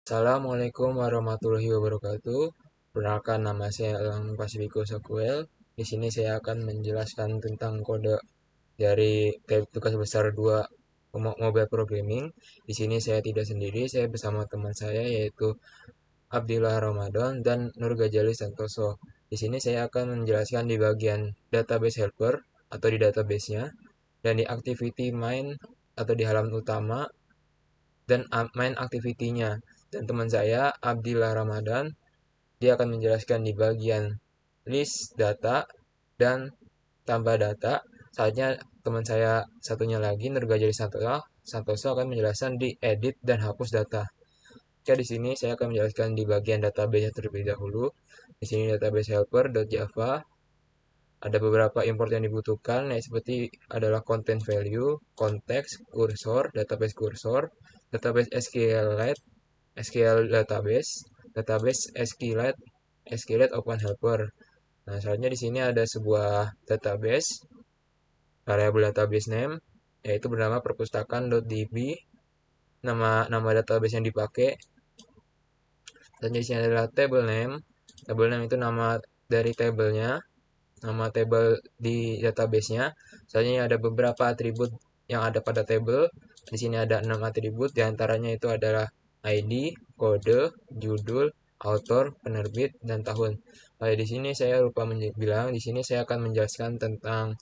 Assalamualaikum warahmatullahi wabarakatuh. Perkenalkan, nama saya Elang Pasifiko Sakuel. Di sini saya akan menjelaskan tentang kode dari tugas besar 2 mobile programming. Di sini saya tidak sendiri, saya bersama teman saya yaitu Abdillah Ramadan dan Nur Gajali Santoso. Di sini saya akan menjelaskan di bagian database helper atau di database-nya dan di activity main atau di halaman utama dan main activity-nya. Dan teman saya, Abdillah Ramadan, dia akan menjelaskan di bagian list data dan tambah data. Saatnya teman saya satunya lagi, Nurgajali Santoso akan menjelaskan di edit dan hapus data. Oke, di sini saya akan menjelaskan di bagian database terlebih dahulu. Di sini database helper.java. Ada beberapa import yang dibutuhkan, seperti adalah content value, konteks, kursor, database SQLite, SQL database, database SQLite Open Helper. Nah, selanjutnya di sini ada sebuah database, variabel database name, yaitu bernama perpustakaan.db, nama database yang dipakai. Selanjutnya di sini adalah table name. Table name itu nama dari tabelnya, nama table di database-nya. Selanjutnya ada beberapa atribut yang ada pada table. Di sini ada 6 atribut, diantaranya itu adalah ID, kode, judul, author, penerbit, dan tahun. Di sini saya lupa bilang, di sini saya akan menjelaskan tentang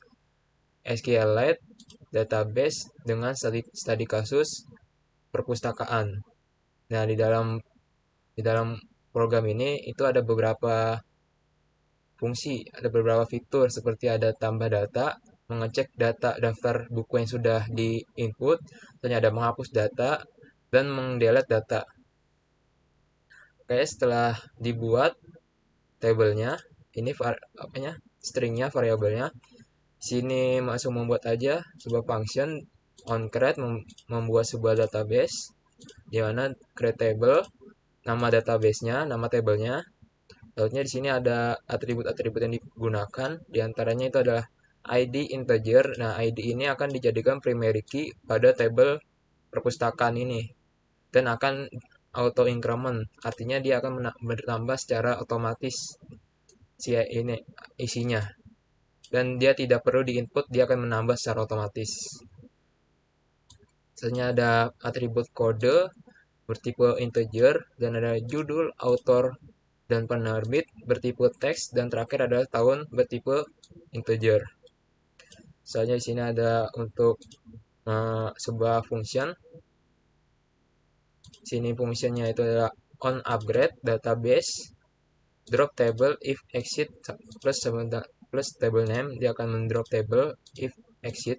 SQLite database dengan studi kasus perpustakaan. Nah, di dalam program ini itu ada beberapa fungsi, ada beberapa fitur seperti ada tambah data, mengecek data daftar buku yang sudah di-input, ternyata ada menghapus data, dan mendelete data. Oke, setelah dibuat tabelnya, ini stringnya, variabelnya, sini langsung membuat aja sebuah function onCreate membuat sebuah database, di mana create table, nama database-nya, nama tabelnya. Lautnya di sini ada atribut-atribut yang digunakan, diantaranya itu adalah ID integer. Nah, ID ini akan dijadikan primary key pada table perpustakaan ini dan akan auto increment, artinya dia akan bertambah secara otomatis si ini isinya, dan dia tidak perlu diinput, dia akan menambah secara otomatis. Selanjutnya ada atribut kode bertipe integer, dan ada judul, author, dan penerbit bertipe teks, dan terakhir adalah tahun bertipe integer. Soalnya di sini ada untuk sebuah function. Sini fungsinya itu adalah on upgrade database, drop table if exit plus table name, dia akan mendrop table if exit.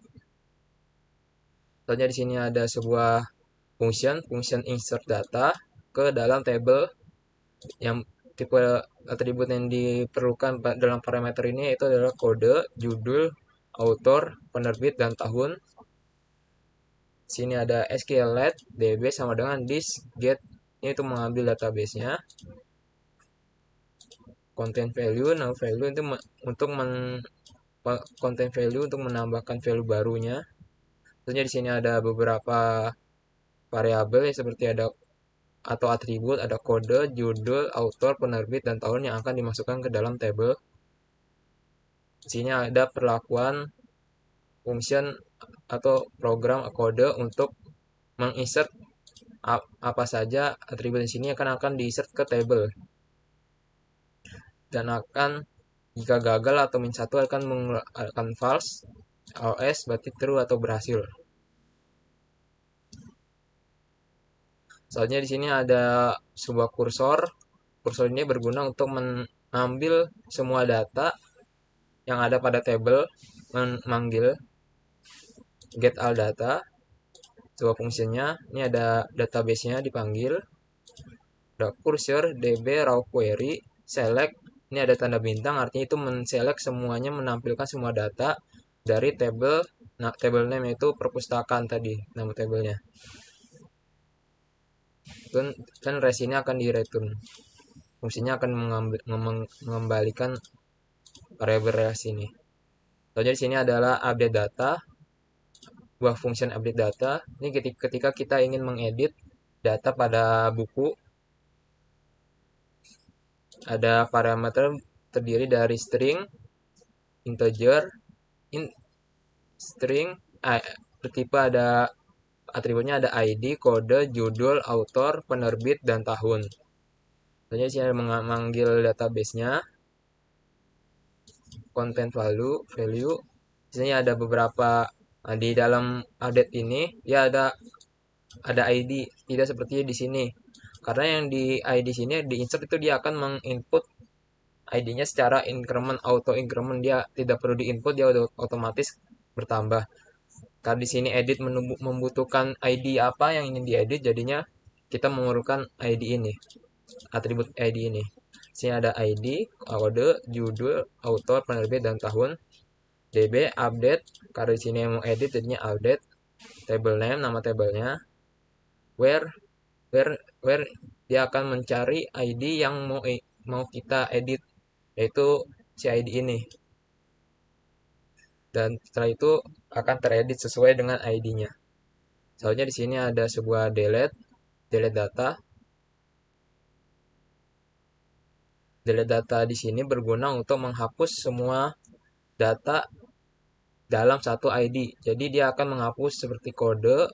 Soalnya di sini ada sebuah function insert data ke dalam table. Yang tipe atribut yang diperlukan dalam parameter ini itu adalah kode, judul, author, penerbit, dan tahun. Sini ada SQLite DB sama dengan this get, ini itu mengambil database-nya. Content value, now value itu untuk content value untuk menambahkan value barunya. Tentunya di sini ada beberapa variabel seperti ada atau atribut, ada kode, judul, author, penerbit, dan tahun yang akan dimasukkan ke dalam table. Di sini ada perlakuan function atau program kode untuk menginsert apa saja atribut di sini akan diinsert ke table, dan akan jika gagal atau min satu akan false, ls berarti true atau berhasil. Soalnya di sini ada sebuah kursor. Kursor ini berguna untuk mengambil semua data yang ada pada table, memanggil get all data. Sebuah fungsinya, ini ada database-nya dipanggil. Ada cursor db raw query select, ini ada tanda bintang, artinya itu men-select semuanya, menampilkan semua data dari table. Nah, table name itu perpustakaan tadi, nama tabelnya. Dan res ini akan di return. Fungsinya akan mengembalikan variabel res ini. Jadi di sini adalah update data, buah function update data. Ini ketika kita ingin mengedit data pada buku, ada parameter terdiri dari string, integer, string, bertipe ada atributnya ada ID, kode, judul, author, penerbit, dan tahun. Contohnya sini memanggil database-nya, content value. Di sini ada beberapa di dalam update ini ya ada ID, tidak seperti di sini. Karena yang di ID sini di insert itu dia akan menginput ID-nya secara increment, auto increment, dia tidak perlu diinput, dia udah otomatis bertambah. Karena di sini edit membutuhkan ID apa yang ingin diedit, jadinya kita memerlukan ID ini, atribut ID ini. Sini ada ID, kode, judul, author, penerbit, dan tahun. DB update, karena di sini mau edit jadinya update. Table name, nama tabelnya. Where where dia akan mencari ID yang mau kita edit, yaitu si ID ini. Dan setelah itu akan teredit sesuai dengan ID-nya. Soalnya di sini ada sebuah delete data. Delete data di sini berguna untuk menghapus semua data dalam satu ID. Jadi dia akan menghapus seperti kode,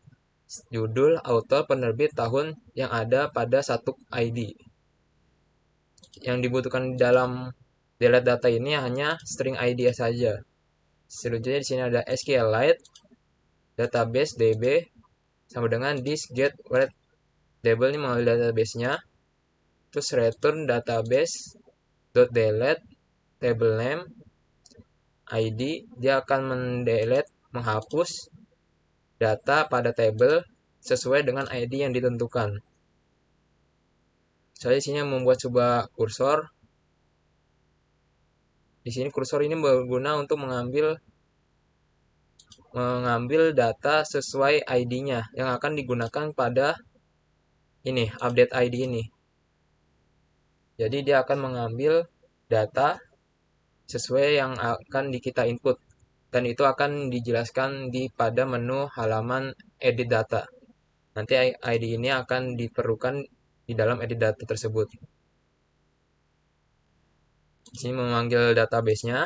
judul, author, penerbit, tahun yang ada pada satu ID. Yang dibutuhkan dalam delete data ini hanya string ID saja. Selanjutnya di sini ada SQLite, database DB sama dengan this get where table ini mengambil database-nya, terus return database dot delete table name ID, dia akan mendelete, menghapus data pada table sesuai dengan ID yang ditentukan. Saya di sini membuat sebuah kursor. Di sini kursor ini berguna untuk mengambil data sesuai ID-nya yang akan digunakan pada ini, update ID ini. Jadi dia akan mengambil data sesuai yang akan kita input, dan itu akan dijelaskan pada menu halaman edit data. Nanti ID ini akan diperlukan di dalam edit data tersebut. Di sini memanggil database-nya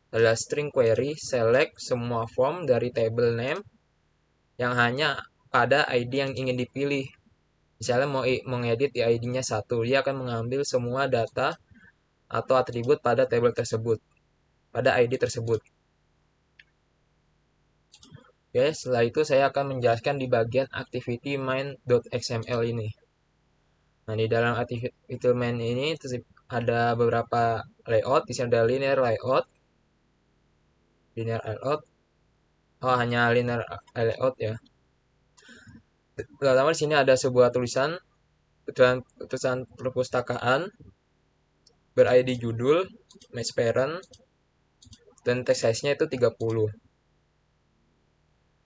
adalah string query select semua form dari table name yang hanya pada ID yang ingin dipilih. Misalnya mau mengedit di ID-nya 1, dia akan mengambil semua data atau atribut pada table tersebut, pada ID tersebut. Oke, setelah itu saya akan menjelaskan di bagian activity main.xml ini. Nah, di dalam activity main ini ada beberapa layout. Di sini ada linear layout. Oh, hanya linear layout ya. Pertama di sini ada sebuah tulisan perpustakaan ber-ID judul, match parent, dan text size-nya itu 30.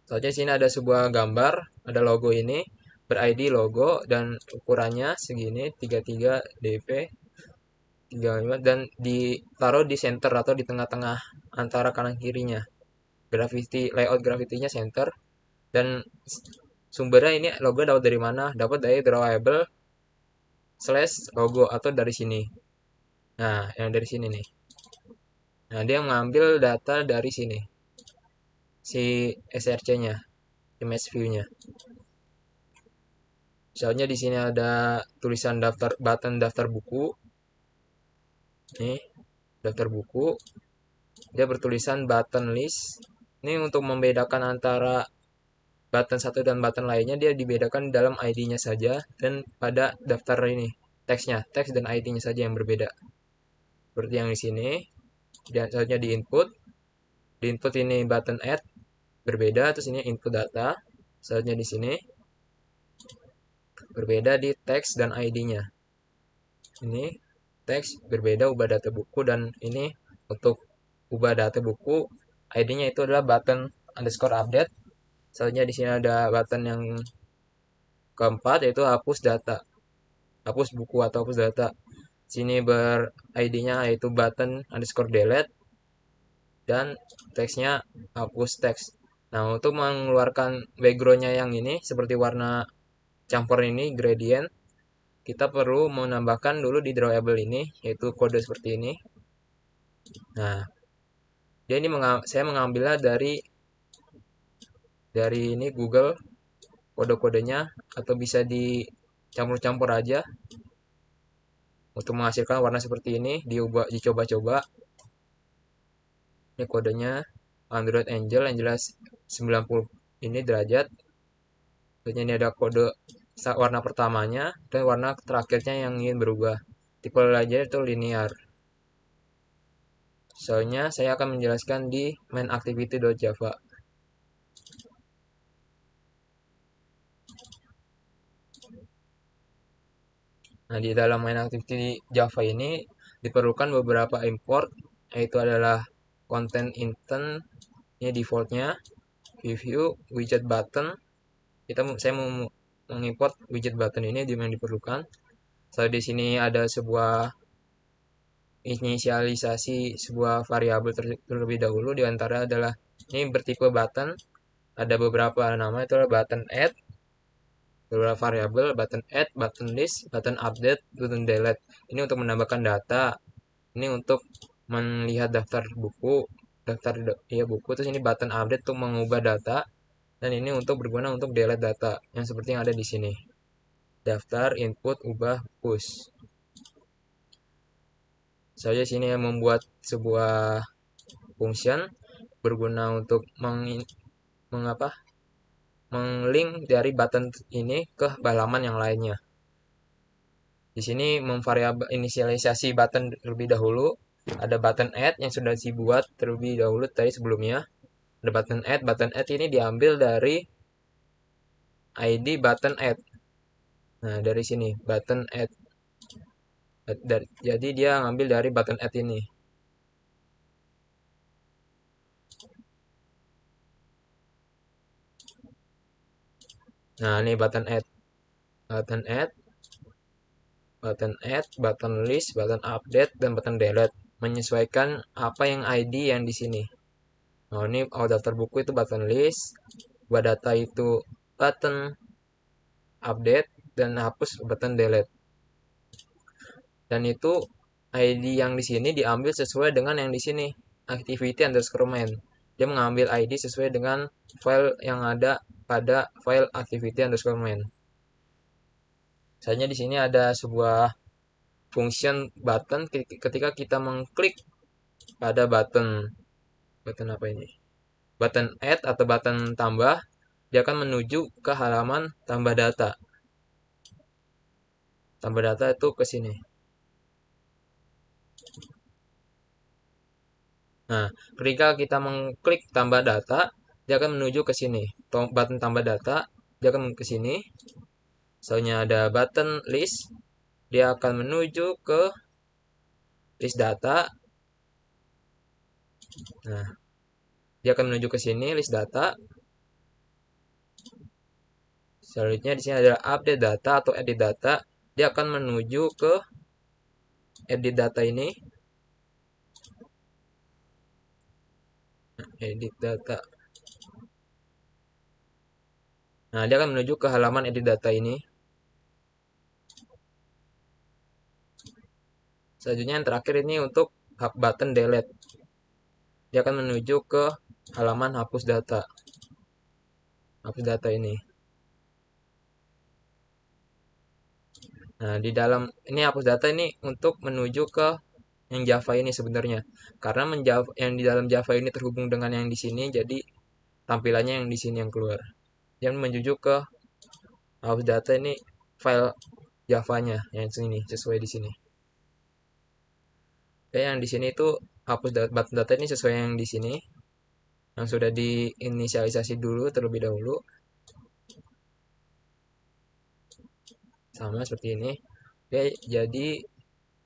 Soalnya di sini ada sebuah gambar, ada logo ini, ber-ID logo, dan ukurannya segini, 33 dp, 35, dan ditaruh di center atau di tengah-tengah antara kanan kirinya. Layout graffiti-nya center, dan sumbernya ini logo dapat dari mana? Dapat dari drawable / logo atau dari sini. Nah, yang dari sini nih. Nah, dia mengambil data dari sini, si src-nya, image view-nya. Misalnya di sini ada tulisan button daftar buku. Nih, daftar buku. Dia bertulisan button list. Ini untuk membedakan antara button satu dan button lainnya, dia dibedakan dalam ID-nya saja dan pada daftar ini, teks dan ID-nya saja yang berbeda. Seperti yang di sini. Dan selanjutnya di input ini button add berbeda, terus ini input data. Selanjutnya di sini berbeda di teks dan ID-nya. Ini teks berbeda ubah data buku, dan ini untuk ubah data buku ID-nya itu adalah button underscore update. Selanjutnya di sini ada button yang keempat yaitu hapus data, hapus buku atau hapus data. Sini ber-ID-nya yaitu button underscore delete, dan teksnya hapus teks. Nah, untuk mengeluarkan background-nya yang ini seperti warna campur ini, gradient, kita perlu menambahkan dulu di drawable ini, yaitu kode seperti ini. Nah, dia ini saya mengambilnya dari ini Google kode-kodenya, atau bisa dicampur-campur aja untuk menghasilkan warna seperti ini. Dicoba-coba. Ini kodenya Android Angel yang jelas 90 ini derajat. Terus ini ada kode warna pertamanya dan warna terakhirnya yang ingin berubah. Tipe layer itu linear. Soalnya saya akan menjelaskan di main activity.java. Nah, di dalam main activity Java ini diperlukan beberapa import, yaitu adalah content intent, ini defaultnya, preview, widget button. Saya mau mengimport widget button ini yang diperlukan. So, di sini ada sebuah inisialisasi sebuah variabel terlebih dahulu, di antara adalah ini bertipe button. Ada beberapa nama, itu adalah button add, beberapa variabel, button add, button list, button update, button delete. Ini untuk menambahkan data, ini untuk melihat daftar buku, buku. Terus ini button update untuk mengubah data, dan ini untuk berguna untuk delete data yang seperti yang ada di sini. Daftar, input, ubah, push. Saya sini membuat sebuah function berguna untuk menglink dari button ini ke halaman yang lainnya. Di sini memvariabel inisialisasi button terlebih dahulu. Ada button add yang sudah dibuat terlebih dahulu tadi sebelumnya. Ada button add. Button add ini diambil dari ID button add. Nah, dari sini button add. Jadi dia ngambil dari button add ini. Nah, ini button add. Button add, button add, button list, button update, dan button delete. Menyesuaikan apa yang ID yang di sini. Nah, ini daftar buku itu button list, buat data itu button update, dan hapus button delete. Dan itu ID yang di sini diambil sesuai dengan yang di sini, activity_main. Dia mengambil ID sesuai dengan file yang ada pada file activity_main. Misalnya di sini ada sebuah function button, ketika kita mengklik pada button apa ini? Button add atau button tambah, dia akan menuju ke halaman tambah data. Tambah data itu ke sini. Nah, ketika kita mengklik tambah data, dia akan menuju ke sini. Button tambah data, dia akan ke sini. Soalnya ada button list, dia akan menuju ke list data. Nah, dia akan menuju ke sini list data. Selanjutnya di sini adalah update data atau edit data. Dia akan menuju ke edit data ini. Edit data. Nah, dia akan menuju ke halaman edit data ini. Selanjutnya yang terakhir ini untuk button delete. Dia akan menuju ke halaman hapus data. Hapus data ini. Nah, di dalam ini hapus data ini untuk menuju ke yang Java ini sebenarnya. Karena yang di dalam Java ini terhubung dengan yang di sini, jadi tampilannya yang di sini yang keluar. Yang menuju ke hapus data ini file Java-nya yang sini sesuai di sini. Oke, yang di sini itu hapus button data ini sesuai yang di sini, yang sudah diinisialisasi dulu terlebih dahulu. Sama seperti ini. Oke, jadi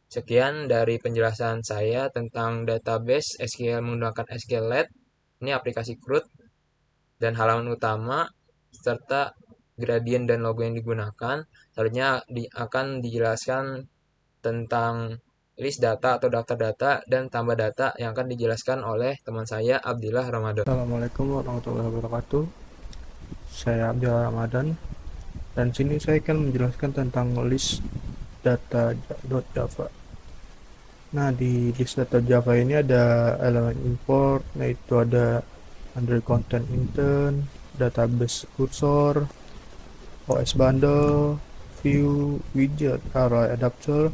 sekian dari penjelasan saya tentang database SQL menggunakan SQLite. Ini aplikasi CRUD dan halaman utama serta gradient dan logo yang digunakan. Selanjutnya akan dijelaskan tentang list data atau daftar data dan tambah data yang akan dijelaskan oleh teman saya Abdillah Ramadan. Assalamualaikum warahmatullahi wabarakatuh. Saya Abdillah Ramadan dan sini saya akan menjelaskan tentang list list.data.java. Nah, di list.java ini ada elemen import, yaitu ada Android content intern, database cursor, OS bundle, view, widget, array adapter,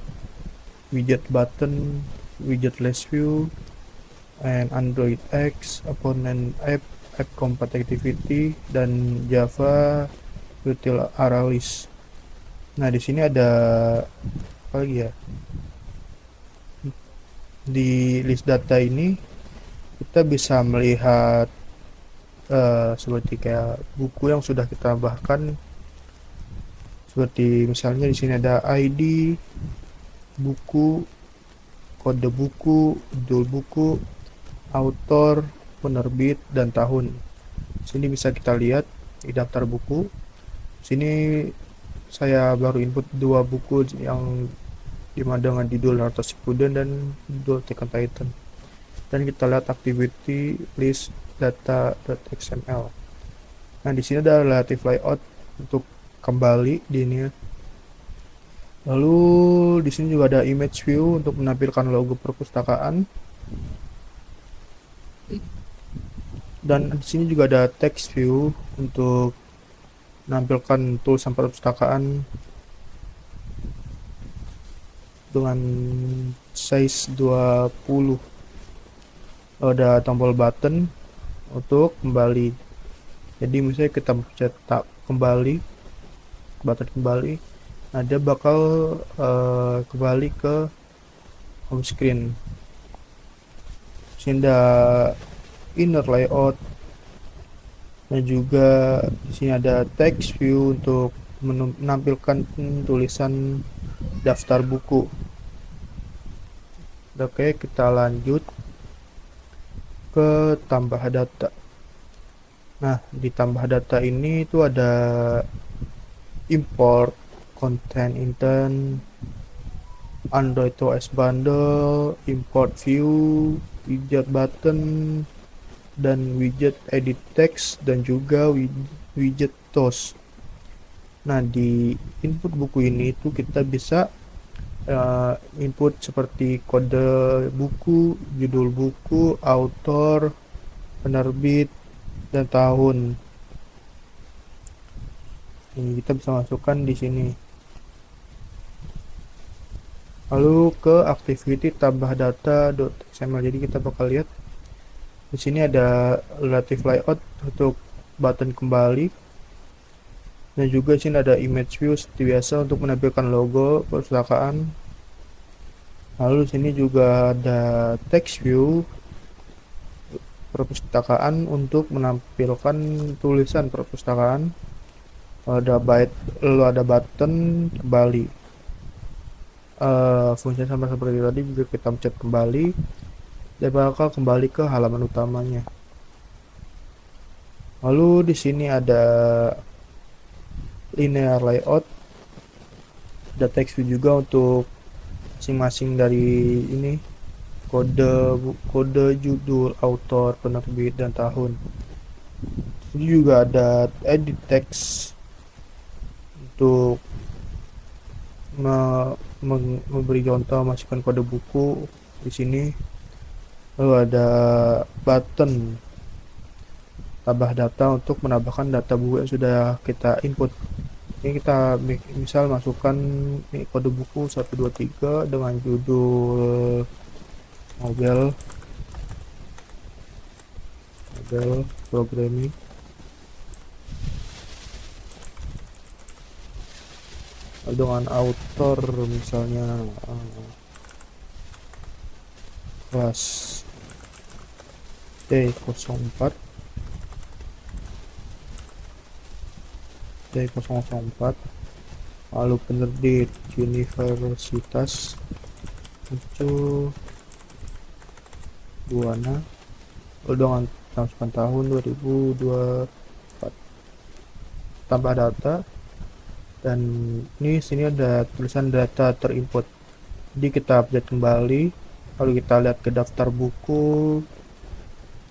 widget button, widgetless view, and Android X, opponent app compatibility, dan Java util array list. Nah, di sini ada apa lagi ya? Di list data ini kita bisa melihat seperti kayak buku yang sudah kita tambahkan, seperti misalnya di sini ada ID, buku, kode buku, judul buku, author, penerbit, dan tahun. Sini bisa kita lihat di daftar buku. Sini saya baru input 2 buku yang dimana dengan judul Naruto Shippuden dan judul Attack on Titan. Dan kita lihat activity list data.xml. Nah, di sini ada relative layout untuk kembali di ini. Lalu di sini juga ada image view untuk menampilkan logo perpustakaan. Dan di sini juga ada text view untuk menampilkan tulisan perpustakaan dengan size 20. Ada tombol button untuk kembali. Jadi misalnya kita cetak kembali, button kembali, nah dia bakal kembali ke home screen. Sini ada inner layout, dan juga di sini ada text view untuk menampilkan tulisan daftar buku. Oke, kita lanjut ke tambah data. Nah, di tambah data ini itu ada import content intern, Android OS bundle, import view, widget button, dan widget edit text, dan juga widget toast. Nah, di input buku ini itu kita bisa input seperti kode buku, judul buku, author, penerbit, dan tahun. Ini kita bisa masukkan di sini. Lalu ke activity tambah data.xml. Jadi kita bakal lihat di sini ada relative layout untuk button kembali, dan juga sini ada image view seperti biasa untuk menampilkan logo perpustakaan. Lalu sini juga ada text view perpustakaan untuk menampilkan tulisan perpustakaan. Lalu ada button kembali. Fungsinya sama seperti tadi, juga kita pencet kembali dan bakal kembali ke halaman utamanya. Lalu di sini ada linear layout, ada text view juga untuk masing-masing dari ini, kode judul, author, penerbit, dan tahun. Ini juga ada edit text untuk memberi contoh, masukkan kode buku di sini. Lalu ada button tambah data untuk menambahkan data buku yang sudah kita input. Ini kita misal masukkan kode buku 123 dengan judul model programming. Dengan author misalnya kelas D04 D004. Lalu penerbit Universitas Mercu Buana. Lalu dengan tahun 2024. Tambah data, dan ini sini ada tulisan data terinput. Jadi kita update kembali, lalu kita lihat ke daftar buku.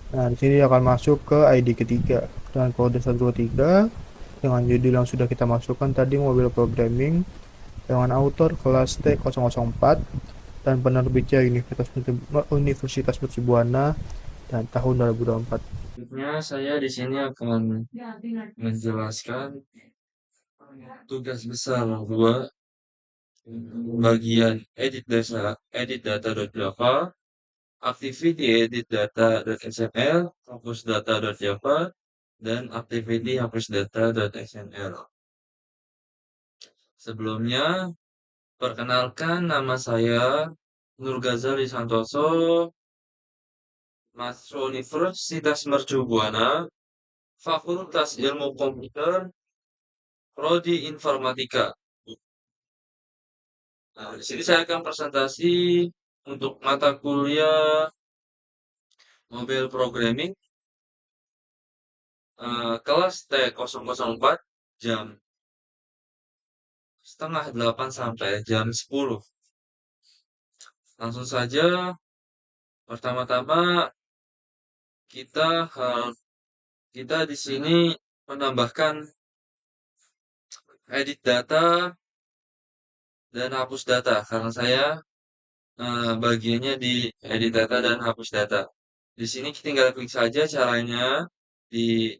Nah, di sini akan masuk ke ID ketiga dengan kode 123 dengan judul yang sudah kita masukkan tadi, mobile programming. Dengan autor kelas T004 dan penerbitnya Universitas Mercubuana dan tahun 2024. Selanjutnya saya di sini akan menjelaskan tugas besar dua bagian edit data.java, activity edit data.xml, hapus data.java, dan activity hapus data.xml. Sebelumnya, perkenalkan nama saya Nur Ghazali Santoso, mahasiswa Universitas Mercu Buana, Fakultas Ilmu Komputer, Prodi Informatika. Nah, di sini saya akan presentasi untuk mata kuliah Mobile Programming kelas T004 jam setengah 8 sampai jam 10. Langsung saja, pertama-tama kita kita di sini menambahkan edit data dan hapus data karena saya bagiannya di edit data dan hapus data. Di sini tinggal klik saja caranya. Di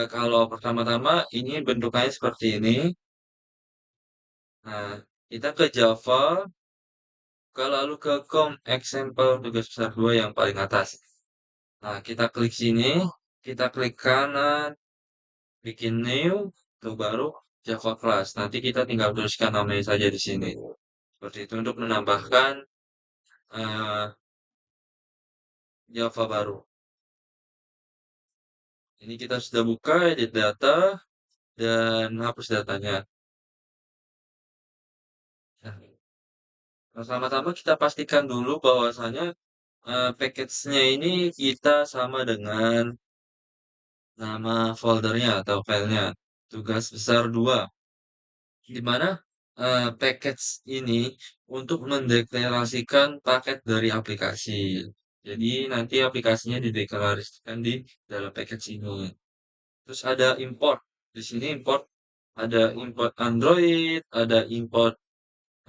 kalau pertama-tama ini bentukannya seperti ini. Nah, kita ke Java, lalu ke com example tugas besar 2 yang paling atas. Nah, kita klik sini, kita klik kanan, bikin new, itu baru Java class. Nanti kita tinggal tuliskan namanya saja di sini. Seperti itu untuk menambahkan eh, Java baru. Ini kita sudah buka edit data dan hapus datanya. Nah, pertama-tama kita pastikan dulu bahwasanya package-nya ini kita sama dengan nama foldernya atau filenya. Tugas besar 2, di mana package ini untuk mendeklarasikan paket dari aplikasi. Jadi nanti aplikasinya dideklarasikan di dalam package ini. Terus ada import. Di sini import ada import Android, ada import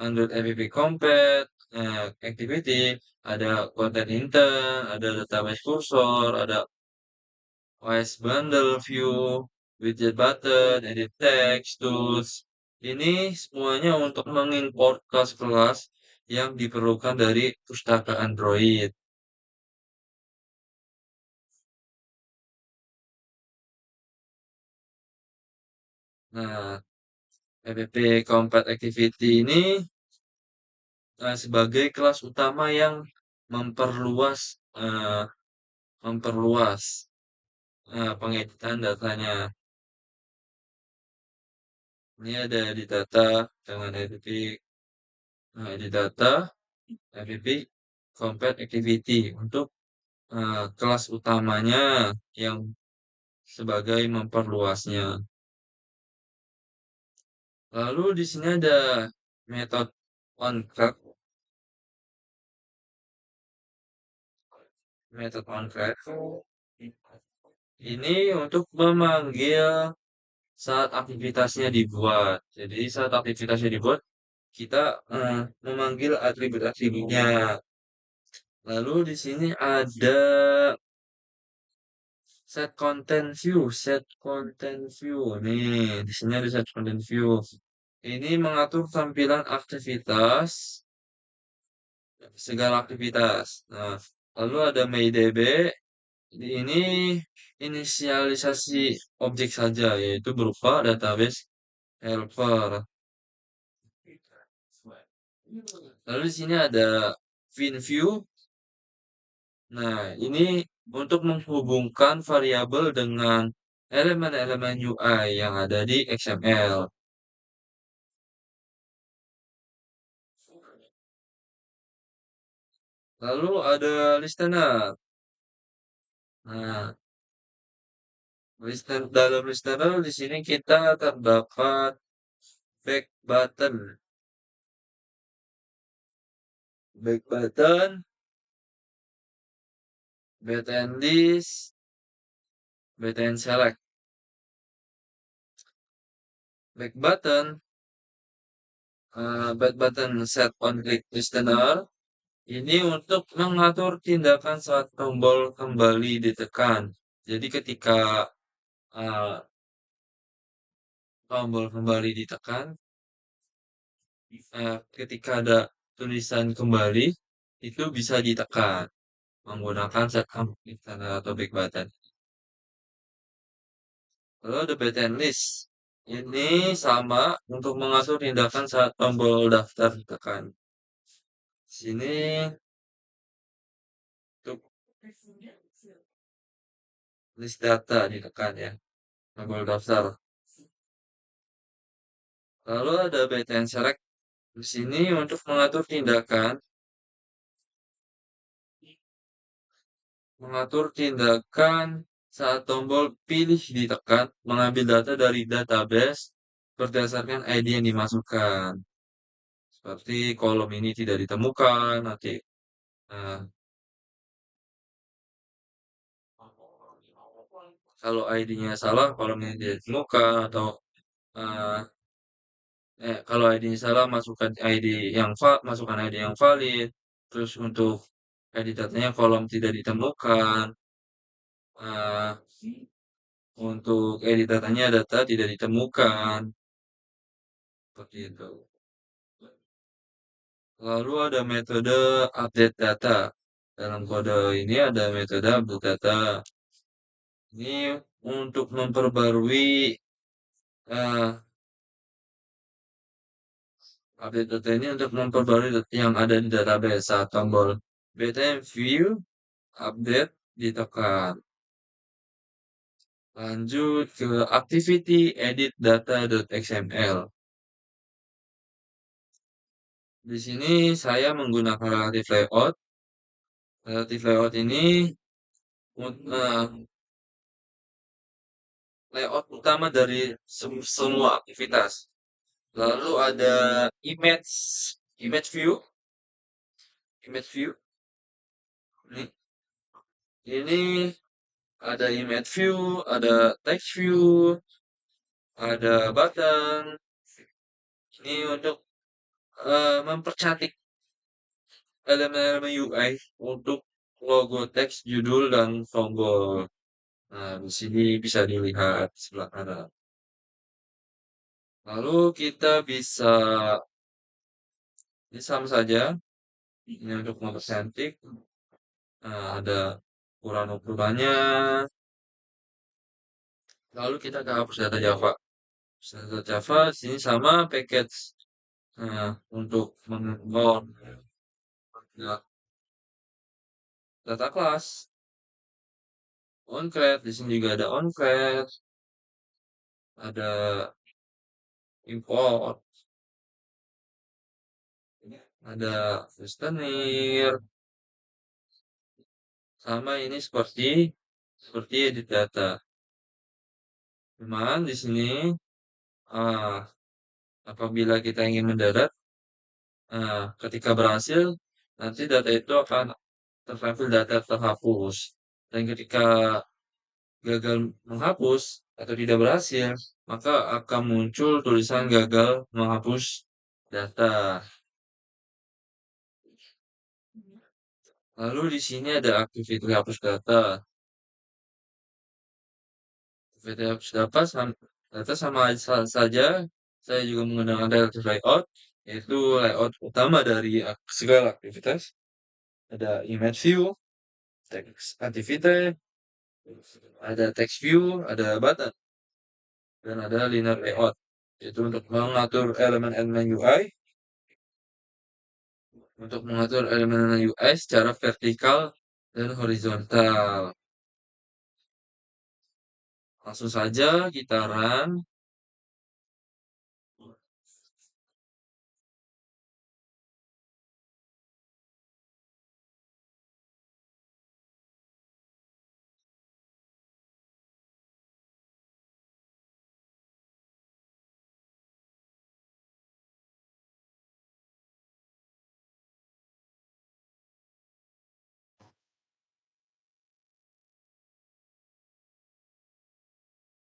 Android app compat, activity, ada content intent, ada database cursor, ada OS bundle view, widget button, edit text, tools. Ini semuanya untuk mengimport kelas-kelas yang diperlukan dari pustaka Android. Nah, app compat activity ini sebagai kelas utama yang memperluas eh, memperluas pengeditan datanya. Ini ada di data dengan edit data, app compat activity untuk kelas utamanya yang sebagai memperluasnya. Lalu di sini ada metode onCrack. Metode onCrack ini untuk memanggil saat aktivitasnya dibuat. Jadi saat aktivitasnya dibuat, kita memanggil atribut-atributnya. Lalu di sini ada set content view. Nih, di sini ada set content view. Ini mengatur tampilan aktivitas, segala aktivitas. Nah, lalu ada MyDB. Ini inisialisasi objek saja, yaitu berupa database helper. Lalu di sini ada VinView. Nah, ini untuk menghubungkan variabel dengan elemen-elemen UI yang ada di XML. Lalu ada listener. Nah, dalam listener di sini kita terdapat back button, btn list, btn select. Back button Back button set on click listener ini untuk mengatur tindakan saat tombol kembali ditekan. Jadi ketika uh, tombol kembali ditekan, ketika ada tulisan kembali, itu bisa ditekan menggunakan set on click listener atau back button. Lalu ada button list. Ini sama untuk mengatur tindakan saat tombol daftar ditekan. Sini untuk list data ditekan ya, tombol daftar. Lalu ada button select di sini untuk mengatur tindakan saat tombol pilih ditekan, mengambil data dari database berdasarkan ID yang dimasukkan. Seperti kolom ini tidak ditemukan, nanti eh, kalau ID-nya salah, kolom ini tidak ditemukan, atau eh, kalau ID-nya salah, masukkan ID yang valid. Terus untuk ID datanya kolom tidak ditemukan. eh, untuk edit datanya data tidak ditemukan. Seperti itu. Lalu ada metode update data. Dalam kode ini ada metode update data. Ini untuk memperbarui eh, update data ini untuk memperbarui data yang ada di database saat tombol btm view update ditekan. Lanjut ke activity edit data.xml. Di sini saya menggunakan relative layout. Relative layout ini layout utama dari semua aktivitas. Lalu ada image, image view, image view. Ini ada image view, ada text view, ada button. Ini untuk mempercantik elemen-elemen UI untuk logo teks, judul, dan tombol. Nah, di sini bisa dilihat sebelah kanan. Lalu kita bisa, ini sama saja, ini untuk mempercantik. Nah, ada ukuran-ukurannya. Lalu kita ke hapus data Java. Hapus data Java, sini sama package. Nah, untuk mengimport data kelas. OnCred, di sini juga ada OnCred. Ada import. Ada listener. Sama ini seperti edit data. Cuman di sini ah, apabila kita ingin mendarat, ketika berhasil nanti data itu akan tertampil data terhapus. Dan ketika gagal menghapus atau tidak berhasil, maka akan muncul tulisan gagal menghapus data. Lalu di sini ada activity hapus data. Activity hapus data sama saja. Saya juga menggunakan relative layout, yaitu layout utama dari segala aktivitas. Ada image view, text activity, ada text view, ada button, dan ada linear layout. Itu untuk mengatur elemen-elemen UI, secara vertikal dan horizontal. Langsung saja kita run.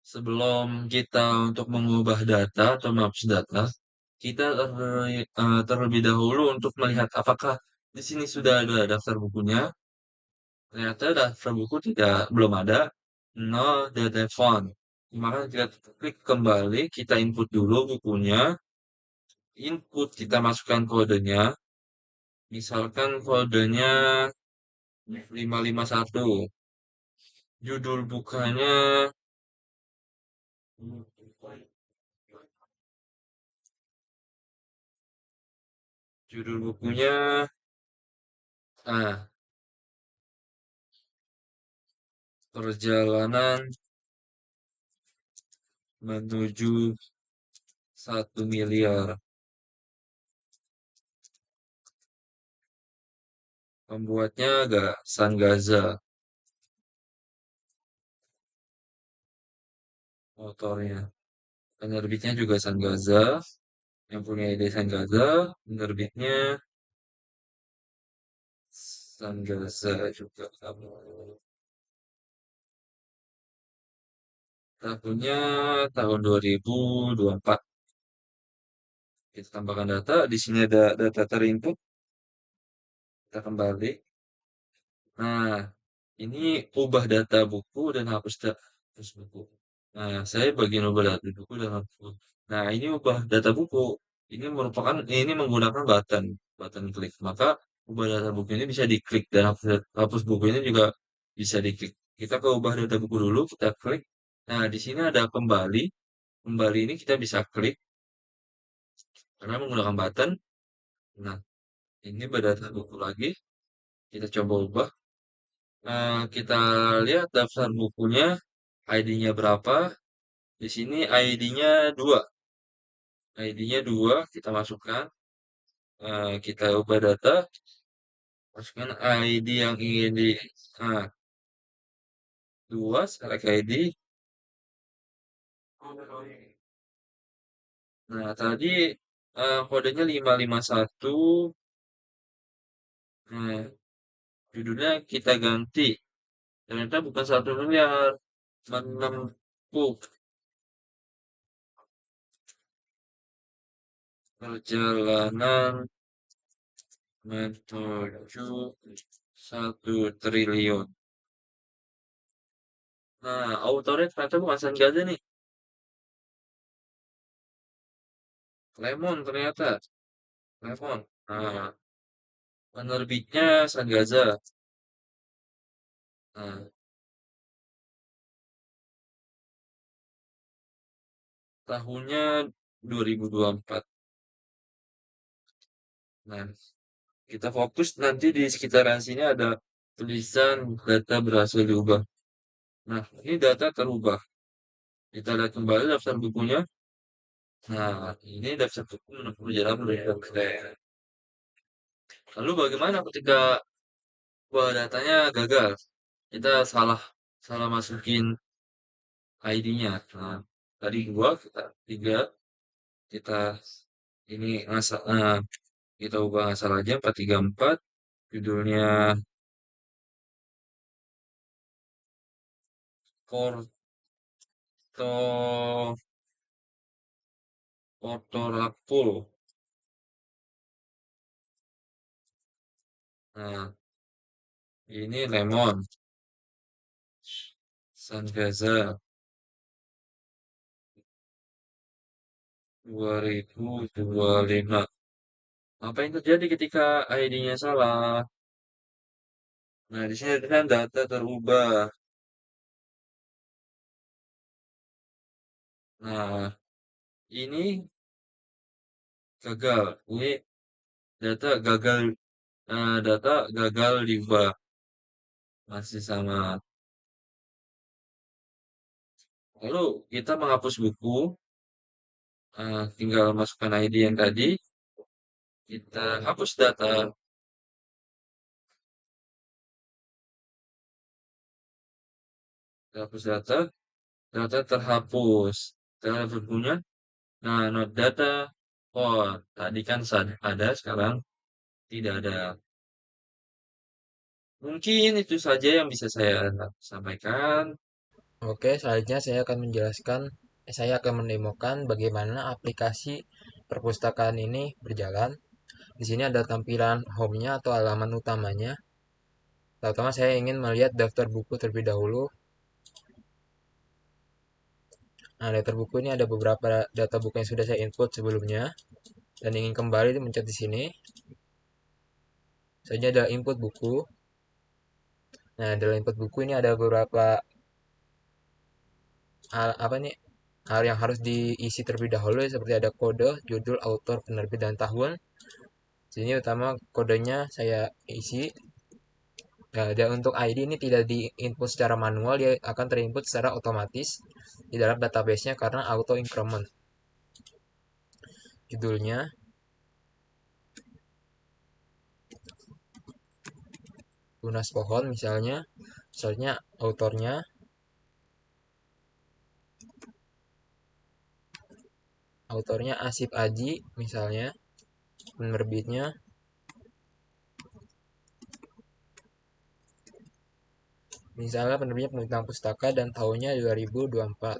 Sebelum kita untuk mengubah data atau menghapus data, kita terlebih dahulu untuk melihat apakah di sini sudah ada daftar bukunya. Ternyata daftar buku belum ada. No data font. Maka kita klik kembali, kita input dulu bukunya, input kita masukkan kodenya, misalkan kodenya 551. Judul bukannya, judul bukunya, ah, perjalanan menuju 1 miliar. Pembuatnya agak Sangaza, autornya. Penerbitnya juga Sangaza, yang punya ide Sangaza, penerbitnya Sangaza juga. Tahunnya tahun 2024. Kita tambahkan data, di sini ada data terinput, kita kembali. Nah, ini ubah data buku dan hapus buku. Nah, saya bagian ubah data buku dan hapus buku. Nah, ini ubah data buku. Ini menggunakan button klik. Maka ubah data buku ini bisa diklik dan hapus buku ini juga bisa diklik. Kita ke ubah data buku dulu, kita klik. Nah, di sini ada kembali. Kembali ini kita bisa klik karena menggunakan button. Nah, ini berdata buku lagi. Kita coba ubah. Kita lihat daftar bukunya, ID-nya berapa. Di sini ID-nya 2. ID-nya 2, kita masukkan. Kita ubah data, masukkan ID yang ingin nah, 2, select ID. Nah, tadi kodenya 551. Nah, judulnya kita ganti. Ternyata bukan 1 miliar, menempuh perjalanan menuju 1 triliun. Nah, autornya ternyata bukan Sangaza nih. Lemon ternyata. Lemon. Nah, penerbitnya Sangaza. Nah, tahunnya 2024. Nah, kita fokus nanti di sekitaran sini ada tulisan data berhasil diubah. Nah, ini data terubah. Kita lihat kembali daftar bukunya. Nah, ini daftar buku menempuh jalan menuju ke. Lalu bagaimana ketika datanya gagal? Kita salah salah masukin ID-nya. Nah, tadi 2, kita 3, kita ini ngasal, kita ubah ngasal aja 434. Judulnya Porto Porto Rapul. Nah, ini Lemon, Sangaza 2025. Apa yang terjadi ketika ID-nya salah? Nah, di sini kan data terubah. Nah, ini gagal. Ini data gagal, data gagal diubah. Masih sama. Lalu kita menghapus buku, tinggal masukkan ID yang tadi. Kita hapus data. Kita hapus data. Data terhapus. Kita lihat bukunya. Nah, not data. Oh, tadi kan ada, sekarang tidak ada. Mungkin itu saja yang bisa saya sampaikan. Oke, selanjutnya saya akan menjelaskan, saya akan mendemokan bagaimana aplikasi perpustakaan ini berjalan. Di sini ada tampilan home-nya atau halaman utamanya. Pertama saya ingin melihat daftar buku terlebih dahulu. Nah, daftar buku ini ada beberapa data buku yang sudah saya input sebelumnya dan ingin kembali mencet di sini. Saja ada input buku. Nah, dalam input buku ini ada beberapa apa nih hal yang harus diisi terlebih dahulu seperti ada kode, judul, autor, penerbit dan tahun. Sini utama kodenya saya isi. Nah, dan untuk ID ini tidak diinput secara manual, dia akan terinput secara otomatis di dalam database-nya karena auto increment. Judulnya, Tunas Pohon misalnya, misalnya autornya Asip Aji misalnya, penerbitnya misalnya penerbitnya Pemerintah Pustaka dan tahunnya 2024.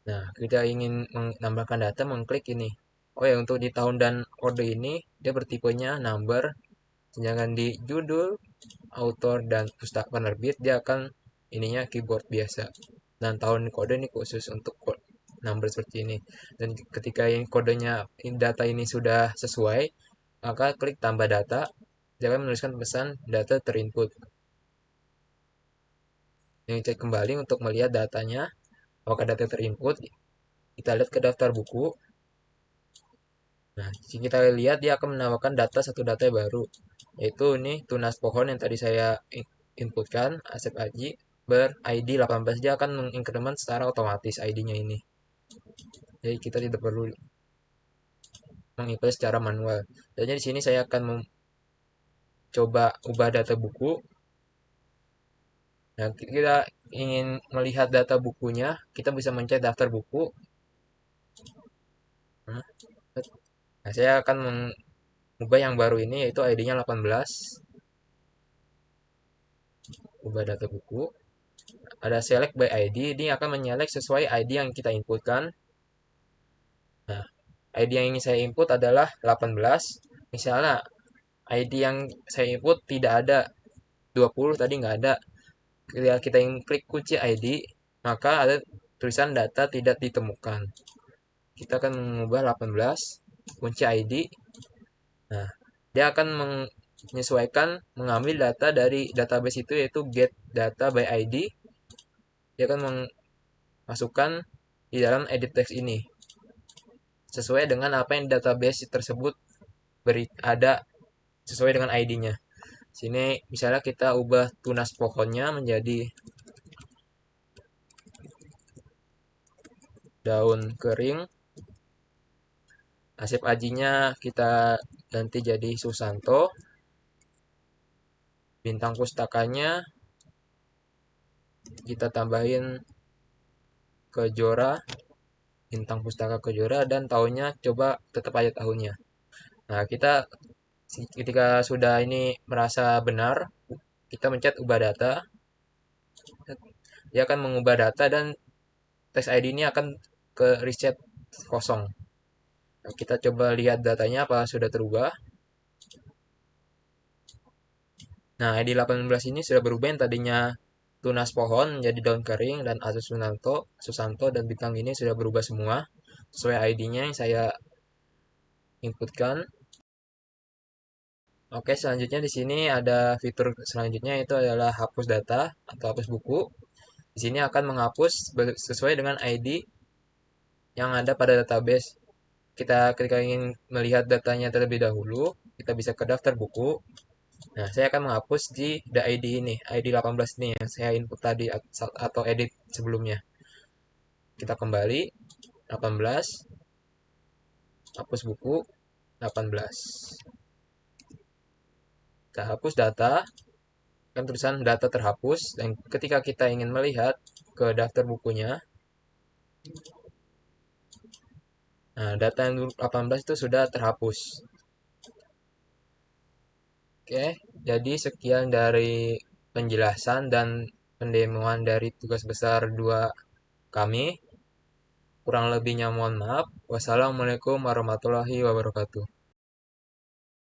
Nah, kita ingin menambahkan data, mengklik ini. Oh ya, untuk di tahun dan kode ini, dia bertipenya number, sedangkan di judul, author, dan pustaka penerbit, dia akan ininya keyboard biasa. Dan tahun kode ini khusus untuk number seperti ini. Dan ketika ini kodenya, data ini sudah sesuai, maka klik tambah data, dia akan menuliskan pesan data terinput. Ini cek kembali untuk melihat datanya, apakah data terinput. Kita lihat ke daftar buku. Nah, jika kita lihat dia akan menambahkan satu data baru, yaitu ini tunas pohon yang tadi saya inputkan, Asep Aji, ber-ID 18, dia akan mengincrement secara otomatis ID-nya ini. Jadi kita tidak perlu menginput secara manual. Jadi di sini saya akan mencoba ubah data buku. Nah, kita ingin melihat data bukunya, kita bisa mencet daftar buku. Nah, saya akan mengubah yang baru ini yaitu ID-nya 18. Ubah data buku. Ada select by ID, ini akan menyelect sesuai ID yang kita inputkan. Nah, ID yang ingin saya input adalah 18. Misalnya, ID yang saya input tidak ada 20, tadi nggak ada. Ketika kita klik kunci ID, maka ada tulisan data tidak ditemukan. Kita akan mengubah 18, kunci ID. Nah, dia akan menyesuaikan, mengambil data dari database itu yaitu get data by ID. Dia akan memasukkan di dalam edit text ini sesuai dengan apa yang database tersebut ada sesuai dengan ID-nya. Sini misalnya kita ubah tunas pohonnya menjadi daun kering. Asip ajinya kita ganti jadi Susanto. Bintang pustakanya kita tambahin Kejora. Bintang pustaka Kejora dan tahunnya coba tetap aja tahunnya. Nah, kita ketika sudah ini merasa benar, kita mencet ubah data. Dia akan mengubah data dan teks ID ini akan ke reset kosong. Nah, kita coba lihat datanya apa sudah terubah. Nah, ID 18 ini sudah berubah, yang tadinya tunas pohon menjadi daun kering dan Asus Susanto dan bintang ini sudah berubah semua sesuai ID-nya yang saya inputkan. Oke, selanjutnya di sini ada fitur selanjutnya itu adalah hapus data atau hapus buku. Di sini akan menghapus sesuai dengan ID yang ada pada database. Kita ketika ingin melihat datanya terlebih dahulu, kita bisa ke daftar buku. Nah, saya akan menghapus di ID ini, ID 18 ini yang saya input tadi atau edit sebelumnya. Kita kembali, 18, hapus buku, 18. Kita hapus data, kan tulisan data terhapus, dan ketika kita ingin melihat ke daftar bukunya, nah data yang 18 itu sudah terhapus. Oke, jadi sekian dari penjelasan dan pendemoan dari tugas besar 2 kami. Kurang lebihnya mohon maaf. Wassalamualaikum warahmatullahi wabarakatuh.